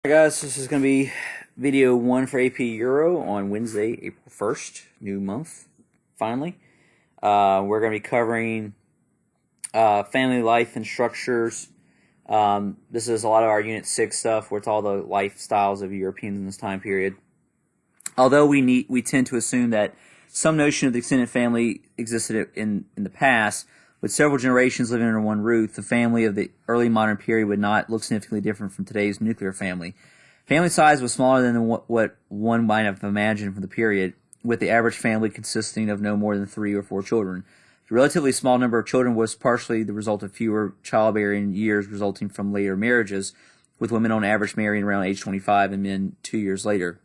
Hi guys, this is going to be video 1 for AP Euro on Wednesday, April 1st, new month, finally. We're going to be covering family life and structures. This is a lot of our Unit 6 stuff with all the lifestyles of Europeans in this time period. Although we tend to assume that some notion of the extended family existed in the past, with several generations living under one roof, the family of the early modern period would not look significantly different from today's nuclear family. Family size was smaller than what one might have imagined from the period, with the average family consisting of no more than 3 or 4 children. The relatively small number of children was partially the result of fewer childbearing years resulting from later marriages, with women on average marrying around age 25 and men 2 years later.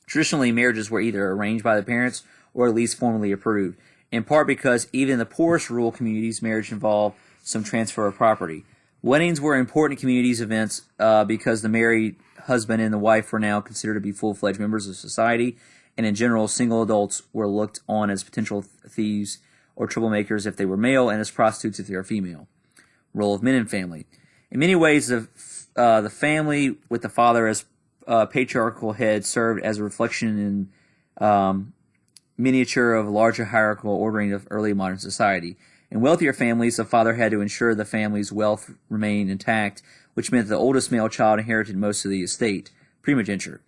Traditionally, marriages were either arranged by the parents or at least formally approved, in part because even in the poorest rural communities, marriage involved some transfer of property. Weddings were important communities events because the married husband and the wife were now considered to be full-fledged members of society, and in general, single adults were looked on as potential thieves or troublemakers if they were male, and as prostitutes if they were female. Role of men in family. In many ways, the family with the father as patriarchal head served as a reflection in miniature of larger hierarchical ordering of early modern society. In wealthier families, the father had to ensure the family's wealth remained intact, which meant the oldest male child inherited most of the estate, primogeniture,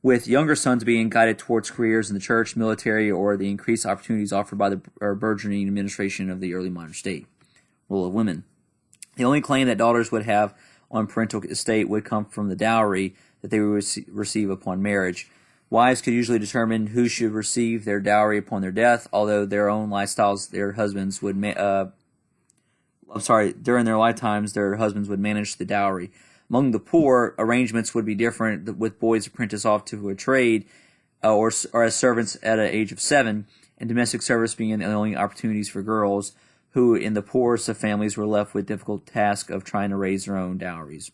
with younger sons being guided towards careers in the church, military, or the increased opportunities offered by the burgeoning administration of the early modern state. Role of women. The only claim that daughters would have on parental estate would come from the dowry that they would receive upon marriage. Wives could usually determine who should receive their dowry upon their death, although their own lifestyles, their husbands would, during their lifetimes, their husbands would manage the dowry. Among the poor, arrangements would be different, with boys apprenticed off to a trade or as servants at an age of 7, and domestic service being the only opportunities for girls, who in the poorest of families were left with the difficult task of trying to raise their own dowries.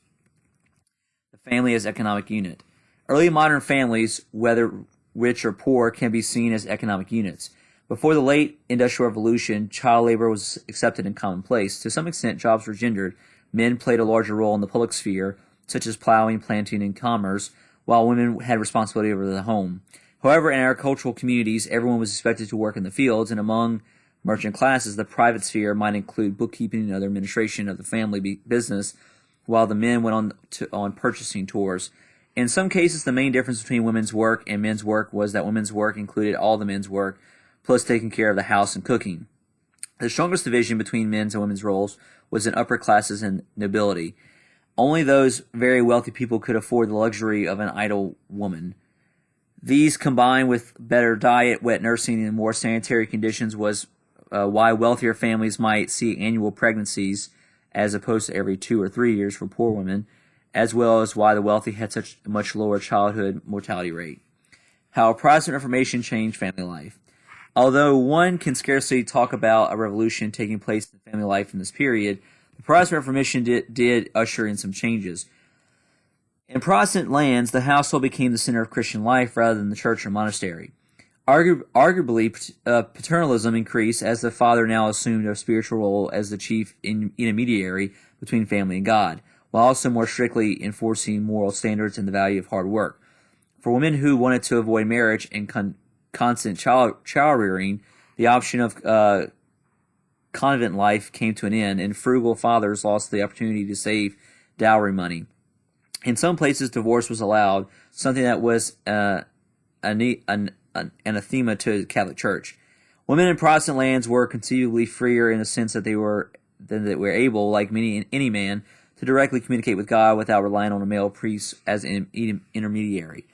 The family as economic unit. Early modern families, whether rich or poor, can be seen as economic units. Before the late Industrial Revolution, child labor was accepted and commonplace. To some extent, jobs were gendered. Men played a larger role in the public sphere, such as plowing, planting, and commerce, while women had responsibility over the home. However, in agricultural communities, everyone was expected to work in the fields, and among merchant classes, the private sphere might include bookkeeping and other administration of the family business, while the men went on purchasing tours. In some cases, the main difference between women's work and men's work was that women's work included all the men's work, plus taking care of the house and cooking. The strongest division between men's and women's roles was in upper classes and nobility. Only those very wealthy people could afford the luxury of an idle woman. These, combined with better diet, wet nursing, and more sanitary conditions, was why wealthier families might see annual pregnancies as opposed to every 2 or 3 years for poor women, as well as why the wealthy had such a much lower childhood mortality rate. How Protestant Reformation changed family life. Although one can scarcely talk about a revolution taking place in family life in this period, the Protestant Reformation did usher in some changes. In Protestant lands, the household became the center of Christian life rather than the church or monastery. Arguably, paternalism increased as the father now assumed a spiritual role as the chief intermediary between family and God, while also more strictly enforcing moral standards and the value of hard work. For women who wanted to avoid marriage and constant child rearing, the option of convent life came to an end, and frugal fathers lost the opportunity to save dowry money. In some places, divorce was allowed, something that was anathema to the Catholic Church. Women in Protestant lands were conceivably freer in the sense that they were able, like any man, to directly communicate with God without relying on a male priest as an intermediary.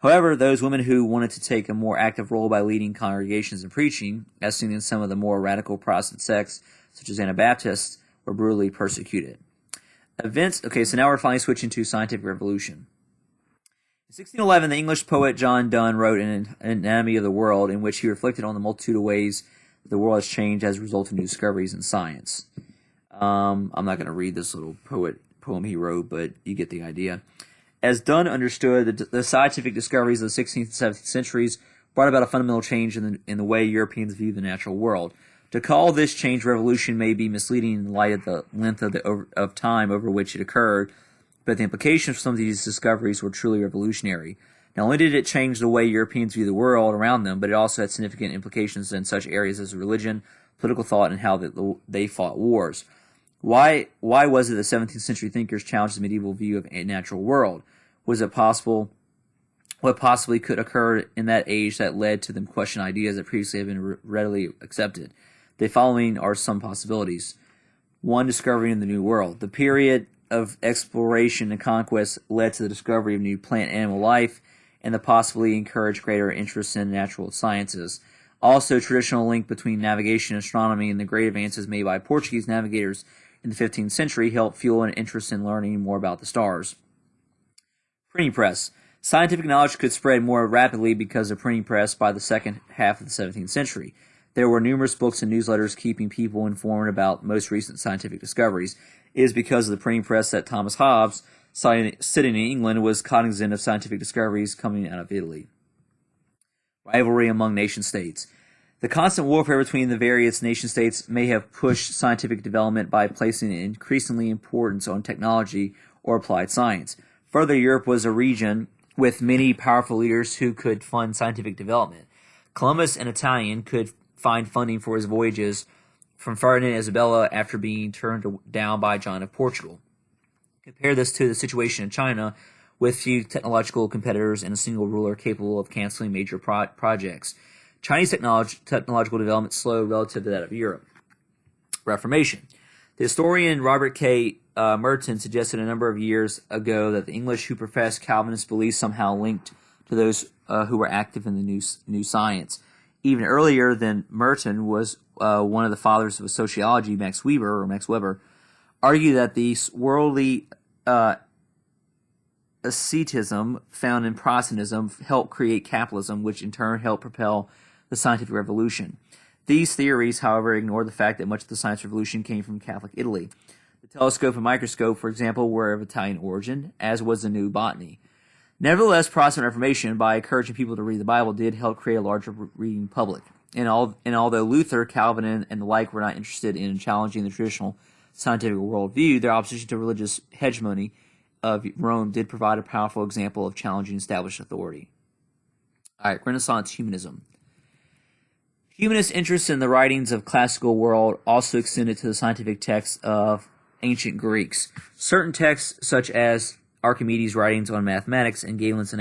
However, those women who wanted to take a more active role by leading congregations and preaching, as seen in some of the more radical Protestant sects, such as Anabaptists, were brutally persecuted. So now we're finally switching to scientific revolution. In 1611, the English poet John Donne wrote an Anatomy of the World, in which he reflected on the multitude of ways the world has changed as a result of new discoveries in science. I'm not going to read this little poem he wrote, but you get the idea. As Donne understood, the scientific discoveries of the 16th and 17th centuries brought about a fundamental change in the way Europeans view the natural world. To call this change revolution may be misleading in light of the length of time over which it occurred, but the implications of some of these discoveries were truly revolutionary. Not only did it change the way Europeans view the world around them, but it also had significant implications in such areas as religion, political thought, and how they fought wars. Why was it that 17th century thinkers challenged the medieval view of a natural world? Was it possible? What possibly could occur in that age that led to them question ideas that previously had been readily accepted? The following are some possibilities. 1. Discovery of the New World. The period of exploration and conquest led to the discovery of new plant and animal life, and the possibly encouraged greater interest in natural sciences. Also, traditional link between navigation and astronomy and the great advances made by Portuguese navigators in the 15th century helped fuel an interest in learning more about the stars. Printing press. Scientific knowledge could spread more rapidly because of printing press by the second half of the 17th century. There were numerous books and newsletters keeping people informed about most recent scientific discoveries. It is because of the printing press that Thomas Hobbes, sitting in England, was cognizant of scientific discoveries coming out of Italy. Rivalry among nation-states. The constant warfare between the various nation-states may have pushed scientific development by placing increasingly importance on technology or applied science. Further, Europe was a region with many powerful leaders who could fund scientific development. Columbus, an Italian, could find funding for his voyages from Ferdinand and Isabella after being turned down by John of Portugal. Compare this to the situation in China, with few technological competitors and a single ruler capable of canceling major projects. Chinese technological development slowed relative to that of Europe. Reformation. The historian Robert K. Merton suggested a number of years ago that the English who professed Calvinist beliefs somehow linked to those who were active in the new science. Even earlier than Merton was one of the fathers of sociology, Max Weber, argued that the worldly asceticism found in Protestantism helped create capitalism, which in turn helped propel the scientific revolution. These theories, however, ignore the fact that much of the science revolution came from Catholic Italy. The telescope and microscope, for example, were of Italian origin, as was the new botany. Nevertheless, Protestant Reformation, by encouraging people to read the Bible, did help create a larger reading public. And although Luther, Calvin, and the like were not interested in challenging the traditional scientific worldview, their opposition to religious hegemony of Rome did provide a powerful example of challenging established authority. All right, Renaissance humanism. Humanist interest in the writings of classical world also extended to the scientific texts of ancient Greeks. Certain texts, such as Archimedes' writings on mathematics and Galen's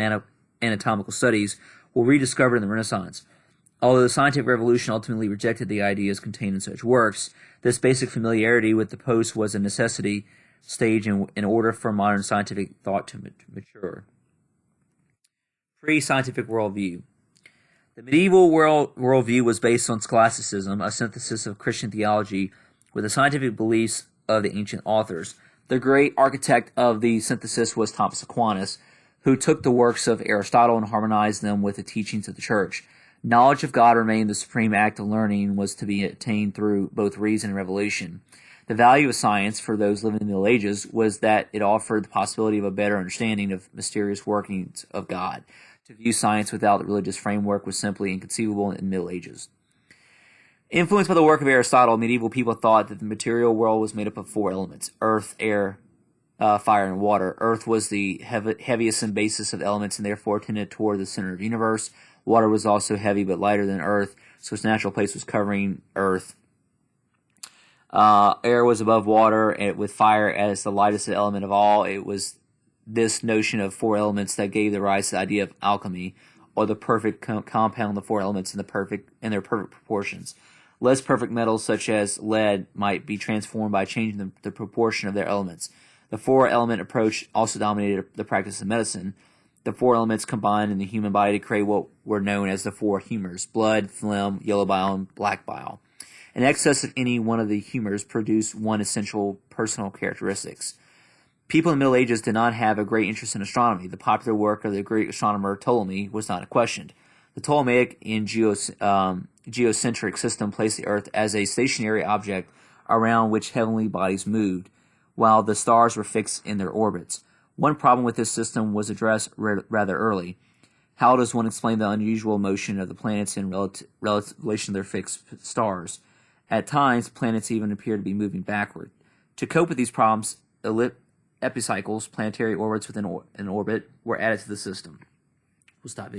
anatomical studies, were rediscovered in the Renaissance. Although the scientific revolution ultimately rejected the ideas contained in such works, this basic familiarity with the post was a necessity stage in order for modern scientific thought to mature. Pre-scientific worldview. The medieval worldview was based on scholasticism, a synthesis of Christian theology with the scientific beliefs of the ancient authors. The great architect of the synthesis was Thomas Aquinas, who took the works of Aristotle and harmonized them with the teachings of the Church. Knowledge of God remained the supreme act of learning and was to be attained through both reason and revelation. The value of science for those living in the Middle Ages was that it offered the possibility of a better understanding of mysterious workings of God. To view science without the religious framework was simply inconceivable in the Middle Ages. Influenced by the work of Aristotle, medieval people thought that the material world was made up of four elements: earth, air, fire, and water. Earth was the heaviest and basest of elements and therefore tended toward the center of the universe. Water was also heavy but lighter than earth, so its natural place was covering earth. Air was above water, and with fire as the lightest element of all. It was this notion of four elements that gave the rise to the idea of alchemy, or the perfect compound of the four elements in their perfect proportions. Less perfect metals, such as lead, might be transformed by changing the proportion of their elements. The four-element approach also dominated the practice of medicine. The four elements combined in the human body to create what were known as the four humors: blood, phlegm, yellow bile, and black bile. An excess of any one of the humors produced one essential personal characteristics. People in the Middle Ages did not have a great interest in astronomy. The popular work of the Greek astronomer Ptolemy was not questioned. The Ptolemaic and geocentric system placed the Earth as a stationary object around which heavenly bodies moved, while the stars were fixed in their orbits. One problem with this system was addressed rather early. How does one explain the unusual motion of the planets in relation to their fixed stars? At times, planets even appear to be moving backward. To cope with these problems, epicycles, planetary orbits within an orbit, were added to the system. We'll stop video.